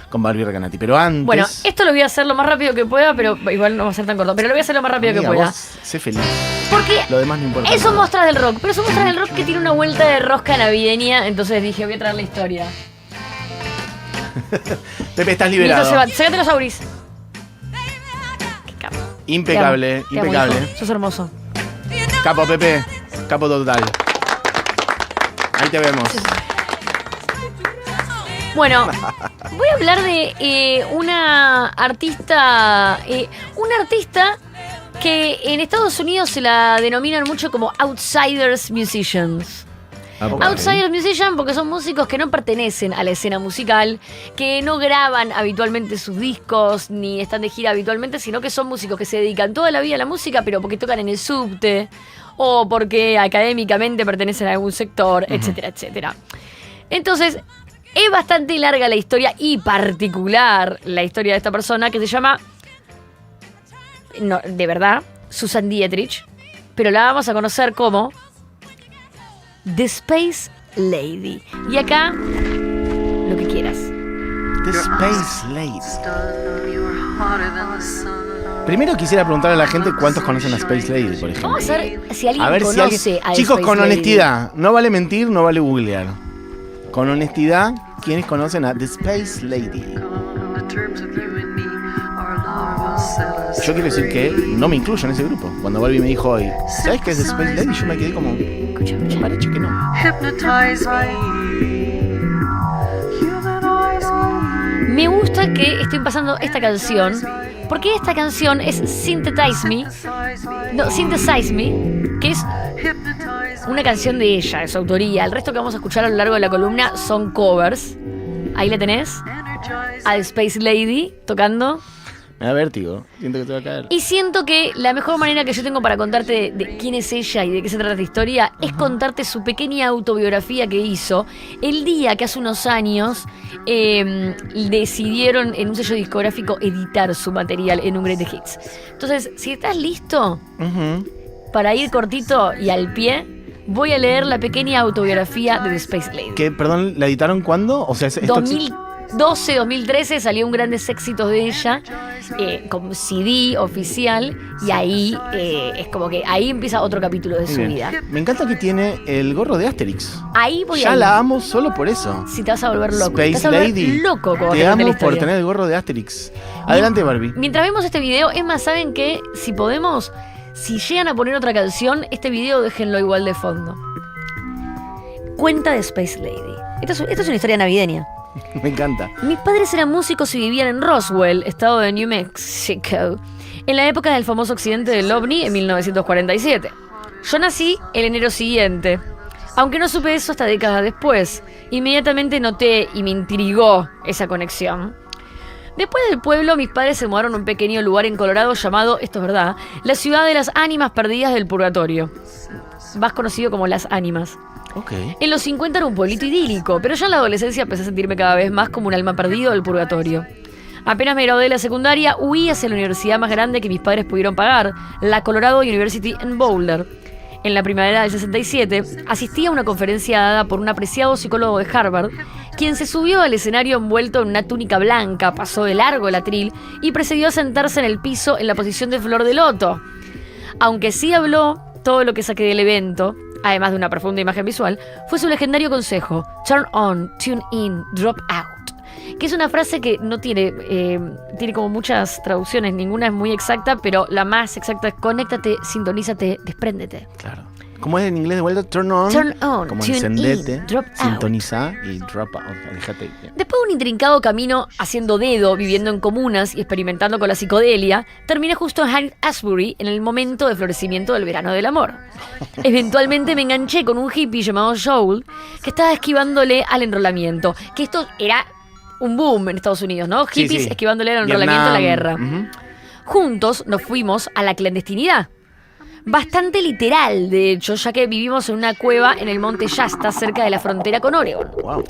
con Barbie Recanati. Pero antes... Bueno, esto lo voy a hacer lo más rápido que pueda, pero igual no va a ser tan corto. Pero lo voy a hacer lo más rápido que pueda. Vos, sé feliz. Porque lo demás no importa. son muestras del rock, pero son muestras del rock que tiene una vuelta de rosca navideña. Entonces dije, voy a traer la historia. Pepe, estás liberado. Sácate los auris. Qué capo. Impecable, te amo, impecable. hijo. Sos hermoso. Capo, Pepe. Capo total. Ahí te vemos. Sí. Bueno, voy a hablar de una artista que en Estados Unidos se la denominan mucho como Outsiders Musicians. Okay. Outsiders Musicians porque son músicos que no pertenecen a la escena musical, que no graban habitualmente sus discos, ni están de gira habitualmente, sino que son músicos que se dedican toda la vida a la música, pero porque tocan en el subte, o porque académicamente pertenecen a algún sector, etcétera, etcétera. Entonces, es bastante larga la historia y particular la historia de esta persona que se llama, no, de verdad, Susan Dietrich, pero la vamos a conocer como The Space Lady. Y acá, lo que quieras. The Space Lady. Primero quisiera preguntarle a la gente cuántos conocen a Space Lady, por ejemplo. Vamos a ver si alguien conoce a Chicos, Space con Lady. honestidad. No vale mentir, no vale googlear. Con honestidad, ¿quiénes conocen a The Space Lady? Yo quiero decir que no me incluyo en ese grupo. Cuando Barbie me dijo hoy, ¿sabes qué es The Space Lady? Yo me quedé como... Me parece que no. Me gusta que estoy pasando esta canción, porque esta canción es Synthesize Me, que es una canción de ella, de su autoría. El resto que vamos a escuchar a lo largo de la columna son covers. Ahí la tenés, a The Space Lady tocando. Me da vértigo, siento que te va a caer. Y siento que la mejor manera que yo tengo para contarte de quién es ella y de qué se trata esta historia es contarte su pequeña autobiografía que hizo el día que hace unos años decidieron en un sello discográfico editar su material en un Greatest Hits. Entonces, si estás listo para ir cortito y al pie, voy a leer la pequeña autobiografía de The Space Lady. ¿Qué, perdón, la editaron cuándo? O sea, esto 2012, 2013 salió un grandes éxitos de ella como CD oficial y ahí es como que ahí empieza otro capítulo de su vida. Me encanta que tiene el gorro de Asterix. Ahí voy ya la amo solo por eso. Si te vas a volver loco. Space te vas a volver Lady. Loco como te amo por tener el gorro de Asterix. Adelante, Barbie. Mientras vemos este video, es más, ¿saben qué? Si podemos, si llegan a poner otra canción, este video déjenlo igual de fondo. Cuenta de Space Lady. Esta es una historia navideña. Me encanta. Mis padres eran músicos y vivían en Roswell, estado de New Mexico, en la época del famoso accidente del OVNI en 1947. Yo nací el enero siguiente, aunque no supe eso hasta décadas después. Inmediatamente noté y me intrigó esa conexión. Después del pueblo, mis padres se mudaron a un pequeño lugar en Colorado llamado, esto es verdad, la ciudad de las ánimas perdidas del purgatorio, más conocido como Las Ánimas. Okay. En los 50 era un pueblito idílico, pero ya en la adolescencia empecé a sentirme cada vez más como un alma perdido del purgatorio. Apenas me gradué de la secundaria, huí hacia la universidad más grande que mis padres pudieron pagar, la Colorado University en Boulder. En la primavera del 67, asistí a una conferencia dada por un apreciado psicólogo de Harvard, quien se subió al escenario envuelto en una túnica blanca, pasó de largo el atril y procedió a sentarse en el piso en la posición de flor de loto. Aunque sí habló, todo lo que saqué del evento, además de una profunda imagen visual, fue su legendario consejo: turn on, tune in, drop out. Que es una frase que no tiene como muchas traducciones, ninguna es muy exacta, pero la más exacta es conéctate, sintonízate, despréndete. Claro. ¿Cómo es en inglés de vuelta? Turn on. Como tune encendete, in, drop sintoniza out. Y drop out. Déjate. Después de un intrincado camino haciendo dedo, viviendo en comunas y experimentando con la psicodelia, terminé justo en Haight-Ashbury en el momento de florecimiento del verano del amor. Eventualmente me enganché con un hippie llamado Joel que estaba esquivándole al enrolamiento. Que esto era un boom en Estados Unidos, ¿no? Hippies esquivándole al enrolamiento en la guerra. Juntos nos fuimos a la clandestinidad. Bastante literal, de hecho, ya que vivimos en una cueva en el monte Shasta, cerca de la frontera con Oregon. Wow.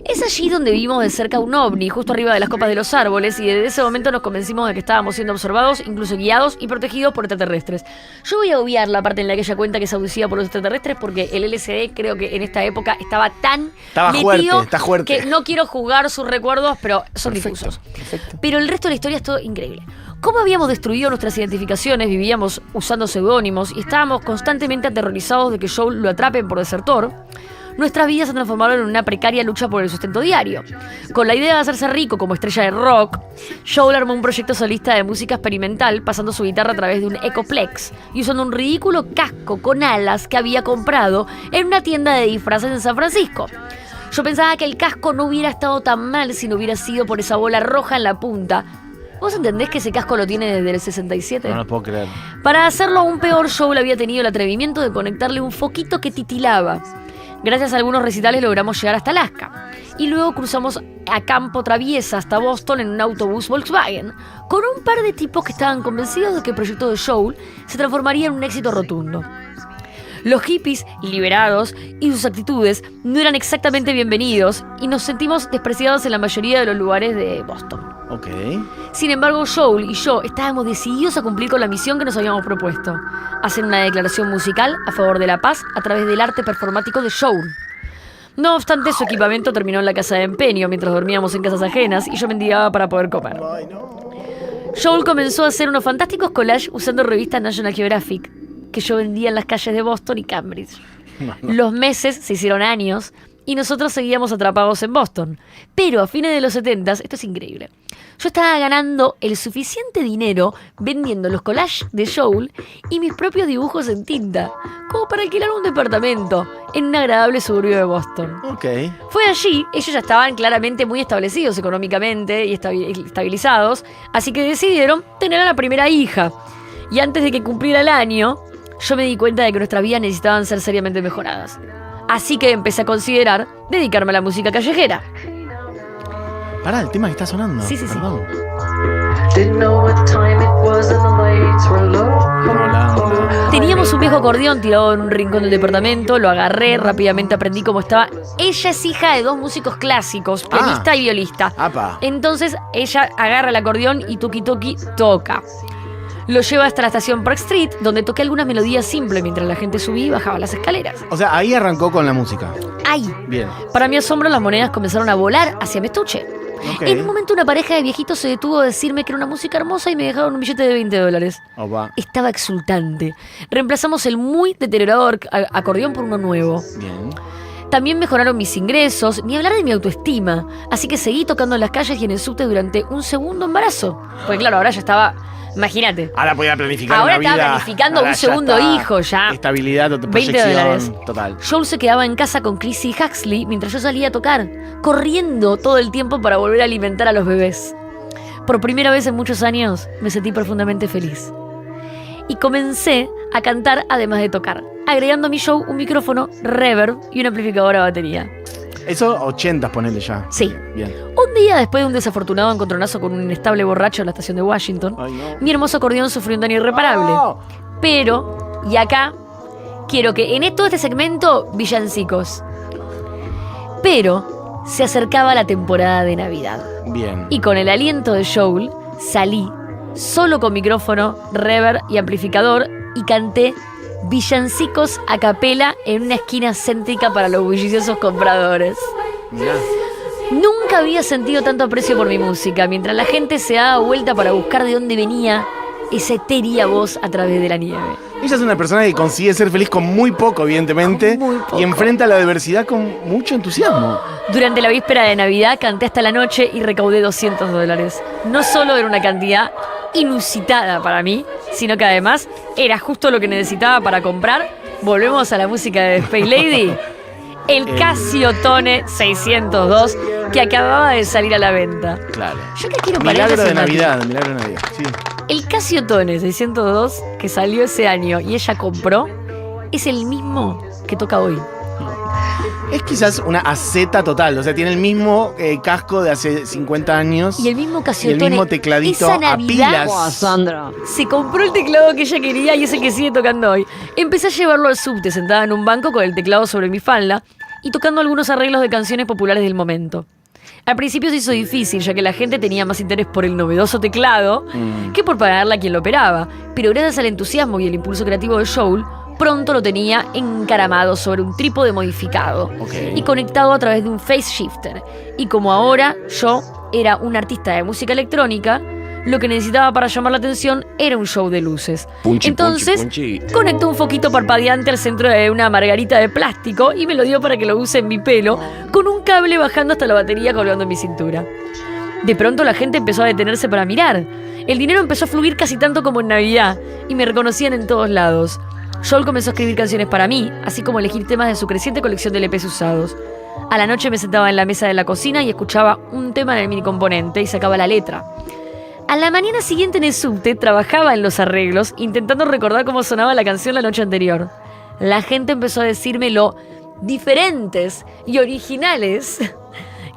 Es allí donde vimos de cerca un ovni, justo arriba de las copas de los árboles, y desde ese momento nos convencimos de que estábamos siendo observados, incluso guiados y protegidos por extraterrestres. Yo voy a obviar la parte en la que ella cuenta que es abducida por los extraterrestres, porque el LSD creo que en esta época estaba tan metido fuerte. que no quiero juzgar sus recuerdos, pero son difusos. Perfecto. Pero el resto de la historia es todo increíble. Cómo habíamos destruido nuestras identificaciones, vivíamos usando seudónimos y estábamos constantemente aterrorizados de que Joel lo atrapen por desertor. Nuestras vidas se transformaron en una precaria lucha por el sustento diario. Con la idea de hacerse rico como estrella de rock, Joel armó un proyecto solista de música experimental pasando su guitarra a través de un Echoplex y usando un ridículo casco con alas que había comprado en una tienda de disfraces en San Francisco. Yo pensaba que el casco no hubiera estado tan mal si no hubiera sido por esa bola roja en la punta. ¿Vos entendés que ese casco lo tiene desde el 67? No lo puedo creer. Para hacerlo aún peor, Joel había tenido el atrevimiento de conectarle un foquito que titilaba. Gracias a algunos recitales logramos llegar hasta Alaska. Y luego cruzamos a campo traviesa hasta Boston en un autobús Volkswagen, con un par de tipos que estaban convencidos de que el proyecto de Joel se transformaría en un éxito rotundo. Los hippies, liberados, y sus actitudes no eran exactamente bienvenidos y nos sentimos despreciados en la mayoría de los lugares de Boston. Ok. Sin embargo, Joel y yo estábamos decididos a cumplir con la misión que nos habíamos propuesto: hacer una declaración musical a favor de la paz a través del arte performático de Joel. No obstante, su equipamiento terminó en la casa de empeño mientras dormíamos en casas ajenas y yo mendigaba para poder comer. Ay, no. Joel comenzó a hacer unos fantásticos collages usando revistas National Geographic que yo vendía en las calles de Boston y Cambridge. No. Los meses se hicieron años y nosotros seguíamos atrapados en Boston. Pero a fines de los 70s, esto es increíble, yo estaba ganando el suficiente dinero vendiendo los collages de Joel y mis propios dibujos en tinta, como para alquilar un departamento en un agradable suburbio de Boston. Ok. Fue allí, ellos ya estaban claramente muy establecidos económicamente y estabilizados, así que decidieron tener a la primera hija. Y antes de que cumpliera el año, yo me di cuenta de que nuestras vidas necesitaban ser seriamente mejoradas. Así que empecé a considerar dedicarme a la música callejera. Pará, el tema que está sonando. Sí. Perdón. Teníamos un viejo acordeón tirado en un rincón del departamento, lo agarré, rápidamente aprendí cómo estaba. Ella es hija de dos músicos clásicos, pianista y violista. Apa. Entonces ella agarra el acordeón y tuki tuki toca. Lo lleva hasta la estación Park Street, donde toqué algunas melodías simples mientras la gente subía y bajaba las escaleras. O sea, ahí arrancó con la música. ¡Ay! Bien. Para mi asombro, las monedas comenzaron a volar hacia mi estuche. Ok. En un momento, una pareja de viejitos se detuvo a decirme que era una música hermosa y me dejaron un billete de $20. Opa. Estaba exultante. Reemplazamos el muy deteriorado acordeón por uno nuevo. Bien. También mejoraron mis ingresos, ni hablar de mi autoestima. Así que seguí tocando en las calles y en el subte durante un segundo embarazo. Porque claro, ahora ya estaba... Imagínate. Ahora podía planificar Ahora una vida. estaba planificando Ahora un ya segundo está. hijo ya. Estabilidad, proyección $20. total. Joel se quedaba en casa con Chrissy y Huxley mientras yo salía a tocar, corriendo todo el tiempo para volver a alimentar a los bebés. Por primera vez en muchos años me sentí profundamente feliz. Y comencé a cantar además de tocar, agregando a mi show un micrófono, reverb y un amplificador a batería. Eso 80, ponele ya. Sí. Bien. Un día, después de un desafortunado encontronazo con un inestable borracho en la estación de Washington, Ay, no. mi hermoso acordeón sufrió un daño irreparable. Oh. Pero, y acá, quiero que en todo este segmento, villancicos. Pero se acercaba la temporada de Navidad. Bien. Y con el aliento de Joel, salí, solo con micrófono, reverb y amplificador, y canté villancicos a capela en una esquina céntrica para los bulliciosos compradores. Mirá. Nunca había sentido tanto aprecio por mi música, mientras la gente se daba vuelta para buscar de dónde venía esa etérea voz a través de la nieve. Ella es una persona que consigue ser feliz con muy poco, evidentemente, Con muy poco. y enfrenta la adversidad con mucho entusiasmo. Durante la víspera de Navidad canté hasta la noche y recaudé $200. No solo era una cantidad inusitada para mí, sino que además era justo lo que necesitaba para comprar. Volvemos a la música de Space Lady. El Casio Tone 602 que acababa de salir a la venta. Claro. Yo que quiero Milagro de paréntesis, Navidad, milagro de Navidad. Sí. El Casio Tone 602 que salió ese año y ella compró es el mismo que toca hoy. Es quizás una aceta total, o sea, tiene el mismo casco de hace 50 años. Y el mismo y Casiotone. el mismo tecladito Esa a Navidad, pilas. Sandra. se compró el teclado que ella quería y es el que sigue tocando hoy. Empecé a llevarlo al subte sentada en un banco con el teclado sobre mi falda y tocando algunos arreglos de canciones populares del momento. Al principio se hizo difícil, ya que la gente tenía más interés por el novedoso teclado que por pagarle a quien lo operaba. Pero gracias al entusiasmo y el impulso creativo de Joel, pronto lo tenía encaramado sobre un trípode modificado y conectado a través de un phase shifter. Y como ahora yo era un artista de música electrónica, lo que necesitaba para llamar la atención era un show de luces. Entonces, conectó un foquito parpadeante al centro de una margarita de plástico y me lo dio para que lo use en mi pelo, con un cable bajando hasta la batería colgando en mi cintura. De pronto la gente empezó a detenerse para mirar. El dinero empezó a fluir casi tanto como en Navidad y me reconocían en todos lados. Joel comenzó a escribir canciones para mí, así como elegir temas de su creciente colección de LPs usados. A la noche me sentaba en la mesa de la cocina y escuchaba un tema en el mini componente y sacaba la letra. A la mañana siguiente en el subte trabajaba en los arreglos, intentando recordar cómo sonaba la canción la noche anterior. La gente empezó a decirme lo diferentes y originales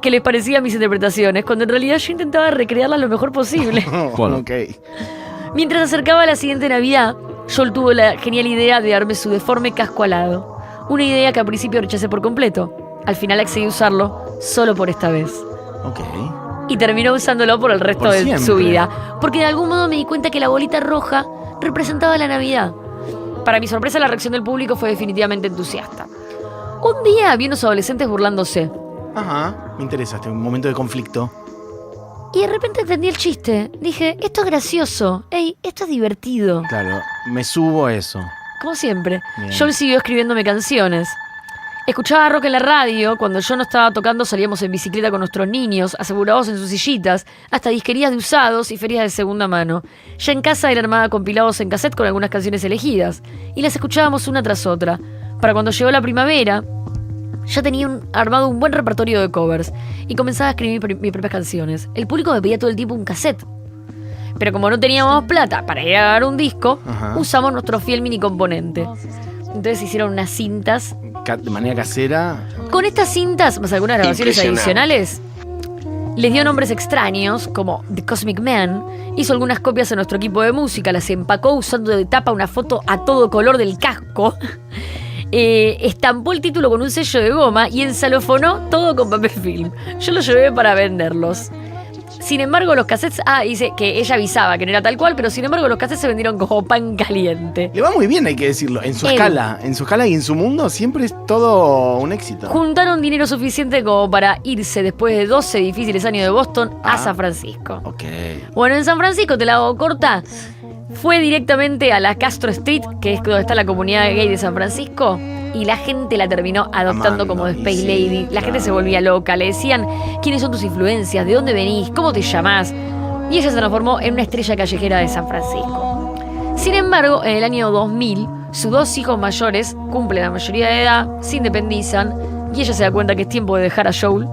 que les parecían mis interpretaciones, cuando en realidad yo intentaba recrearlas lo mejor posible. Bueno, ok. Mientras se acercaba la siguiente Navidad, Joel tuvo la genial idea de darme su deforme casco alado. Una idea que al principio rechacé por completo. Al final accedí a usarlo solo por esta vez. Ok. Y terminó usándolo por el resto Por de siempre. su vida. Porque de algún modo me di cuenta que la bolita roja representaba la Navidad. Para mi sorpresa, la reacción del público fue definitivamente entusiasta. Un día vi unos adolescentes burlándose. Ajá, me interesa este momento de conflicto. Y de repente entendí el chiste. Dije, esto es gracioso. Ey, esto es divertido. Claro, me subo a eso. Como siempre. Bien. Joel siguió escribiéndome canciones. Escuchaba rock en la radio. Cuando yo no estaba tocando salíamos en bicicleta con nuestros niños, asegurados en sus sillitas, hasta disquerías de usados y ferias de segunda mano. Ya en casa era armada compilados en cassette con algunas canciones elegidas. Y las escuchábamos una tras otra. Para cuando llegó la primavera, ya tenía armado un buen repertorio de covers. Y comenzaba a escribir mis propias canciones. El público me pedía todo el tiempo un cassette. Pero como no teníamos plata para ir a grabar un disco, usamos nuestro fiel mini componente. Entonces hicieron unas cintas. De manera casera. Con estas cintas, más algunas grabaciones adicionales, les dio nombres extraños, como The Cosmic Man. Hizo algunas copias a nuestro equipo de música, las empacó usando de tapa una foto a todo color del casco. Estampó el título con un sello de goma y ensalofonó todo con papel film. Yo lo llevé para venderlos. Sin embargo, los cassettes... dice que ella avisaba que no era tal cual, pero sin embargo los cassettes se vendieron como pan caliente. Le va muy bien, hay que decirlo. En su escala y en su mundo siempre es todo un éxito. Juntaron dinero suficiente como para irse después de 12 difíciles años de Boston a San Francisco. Ok. Bueno, en San Francisco, te la hago corta, fue directamente a la Castro Street, que es donde está la comunidad gay de San Francisco, y la gente la terminó adoptando como The Space Lady. La gente se volvía loca, le decían quiénes son tus influencias, de dónde venís, cómo te llamás, y ella se transformó en una estrella callejera de San Francisco. Sin embargo, en el año 2000, sus dos hijos mayores cumplen la mayoría de edad, se independizan, y ella se da cuenta que es tiempo de dejar a Joel,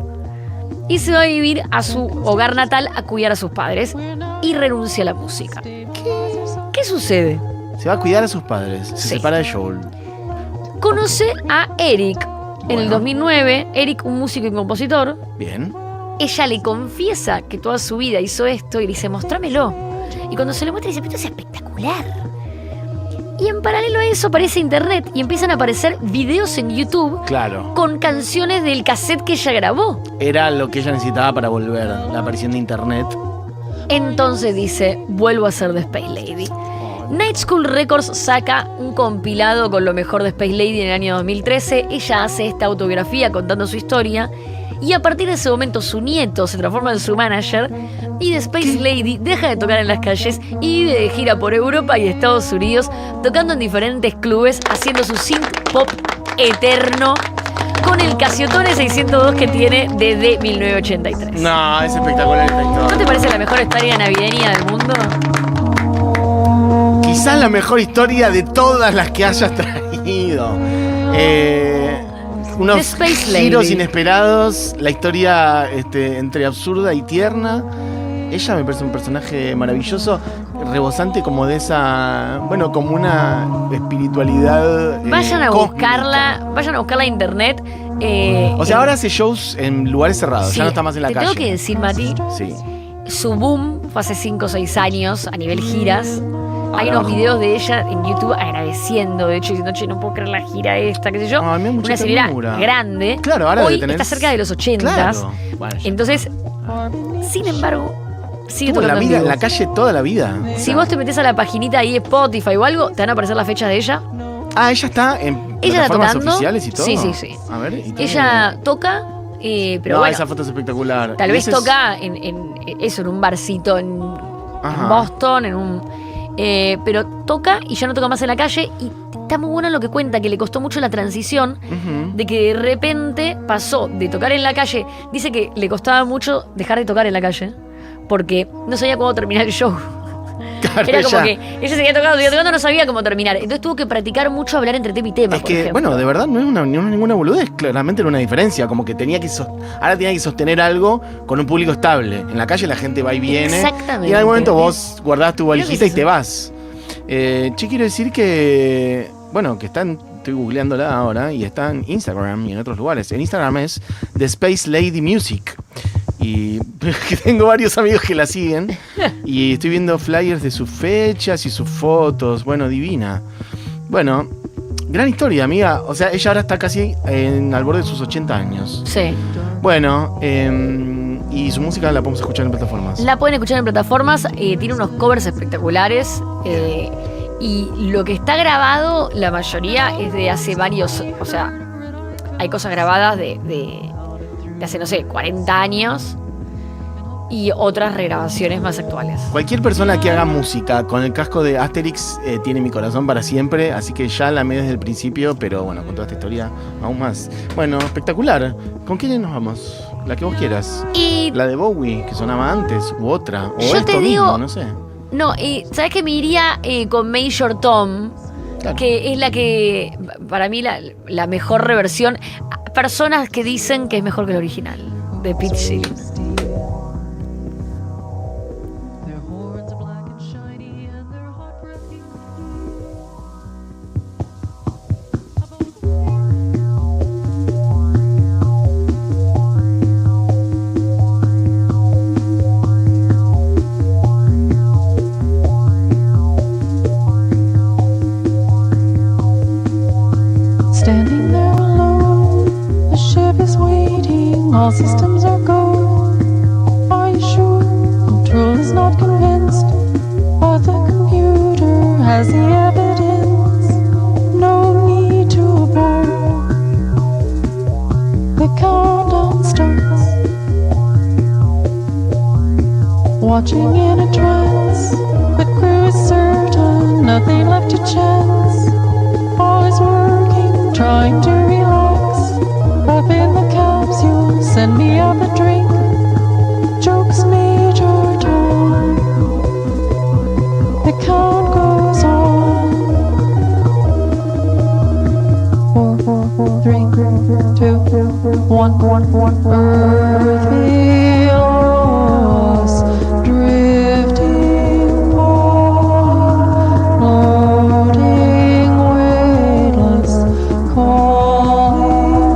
y se va a vivir a su hogar natal a cuidar a sus padres, y renuncia a la música. ¿Qué sucede? Se va a cuidar a sus padres. Se Sí. separa de Joel. Conoce a Eric en el 2009. Eric, un músico y compositor. Bien. Ella le confiesa que toda su vida hizo esto y le dice, mostrámelo. Y cuando se lo muestra dice, pero esto es espectacular. Y en paralelo a eso aparece internet y empiezan a aparecer videos en YouTube Claro. con canciones del cassette que ella grabó. Era lo que ella necesitaba para volver. La aparición de internet. Entonces dice, vuelvo a ser The Space Lady. Night School Records saca un compilado con lo mejor de Space Lady en el año 2013. Ella hace esta autobiografía contando su historia. Y a partir de ese momento su nieto se transforma en su manager. Y The Space Lady deja de tocar en las calles y vive de gira por Europa y Estados Unidos, tocando en diferentes clubes, haciendo su synth pop eterno con el Casiotone 602 que tiene desde 1983. No, es espectacular esta ¿No historia. te parece la mejor historia navideña del mundo? Quizás la mejor historia de todas las que hayas traído. Unos The Space Lady. giros inesperados. La historia entre absurda y tierna. Ella me parece un personaje maravilloso. rebosante como de esa, bueno, como una espiritualidad Vayan a cósmica. vayan a buscarla en internet. O sea, ahora hace shows en lugares cerrados, sí, ya no está más en la te calle. tengo que decir, Mati, Sí. su boom fue hace 5 o 6 años a nivel giras. Hay Ahora unos bajo. videos de ella en YouTube agradeciendo, de hecho, diciendo, che, no puedo creer la gira esta, qué sé yo. Ay, me da mucha Una señora ternura. grande. Claro, ahora hoy debe tener... está cerca de los 80. Claro. Bueno, ya. Entonces, sin embargo, sigue Estuvo en la tocando en vida, en vivo. la calle toda la vida. Si vos te metés a la paginita ahí de Spotify o algo, te van a aparecer las fechas de ella. Ah, ella está en Ella está plataformas tocando. oficiales y todo. Sí, sí, sí. A ver. ¿y qué? Ella toca, pero no, bueno, esa foto es espectacular. tal Y vez ese es- toca en eso, en un barcito en Ajá. Boston, pero toca y ya no toca más en la calle. Y está muy bueno lo que cuenta, que le costó mucho la transición Ujú. de que de repente pasó de tocar en la calle. Dice que le costaba mucho dejar de tocar en la calle porque no sabía cuándo terminar el show. Claro, Era como ella- que ella seguía tocando, no sabía cómo terminar. Entonces tuvo que practicar mucho hablar entre tema y tema. Es por que, ejemplo. bueno, de verdad no es ninguna boludez, claramente era una diferencia, como que ahora tenía que sostener algo con un público estable. En la calle la gente va y viene. Exactamente. Y en algún momento vos guardás tu Creo que valijita es y te eso. vas. Che, quiero decir que, bueno, que estoy googleándola ahora y está en Instagram y en otros lugares. En Instagram es The Space Lady Music. Y que tengo varios amigos que la siguen. Y estoy viendo flyers de sus fechas y sus fotos. Bueno, divina. Bueno, gran historia, amiga. O sea, ella ahora está casi al borde de sus 80 años. Sí. Bueno, y su música la podemos escuchar en plataformas. La pueden escuchar en plataformas, tiene unos covers espectaculares. Y lo que está grabado, la mayoría es de hace varios. O sea, hay cosas grabadas de hace, no sé, 40 años. Y otras regrabaciones más actuales. Cualquier persona que haga música con el casco de Asterix tiene mi corazón para siempre, así que ya la amé desde el principio, pero bueno, con toda esta historia aún más. Bueno, espectacular. ¿Con quién nos vamos? La que vos quieras. Y La de Bowie, que sonaba antes, u otra, o Yo esto te digo- mismo, no sé. no, ¿sabes qué? Me iría con Major Tom, Claro. que es la que, para mí, la mejor reversión. Personas que dicen que es mejor que el original, de Pete Seeger. Their horns are black and shiny, and their hot perfume. Standing there alone, the ship is waiting, all systems are go. Are you sure? Control is not convinced, but the computer has the evidence. No need to abort. The countdown starts. Watching in a trance, the crew is certain, nothing left to chance. All is working, trying to relax. Up in the capsule, send me up a drink. Jokes Major Tom. The count goes on. 4, 3, 2, 1. Earth feels drifting on, floating weightless, calling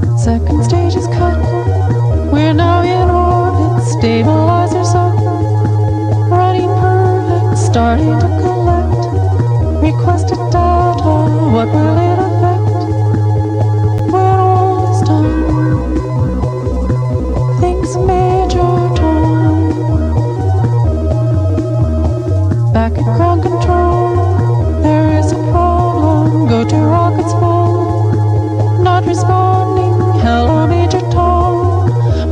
on. Second stage is cut. We're now in orbit. Stabilizers up. Running perfect. Starting to collect. Requested data. What will it affect? When all is done. Thinks Major Tom. Back at ground control. There is a problem. Go to rocket's phone. Not responding. Hello, Major Tom.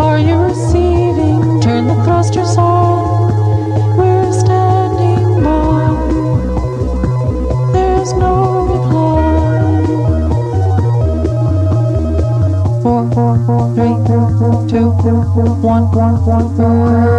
Are you receiving? Turn the thrusters on. We're standing by. There's no reply. 4, 3, 2, 1.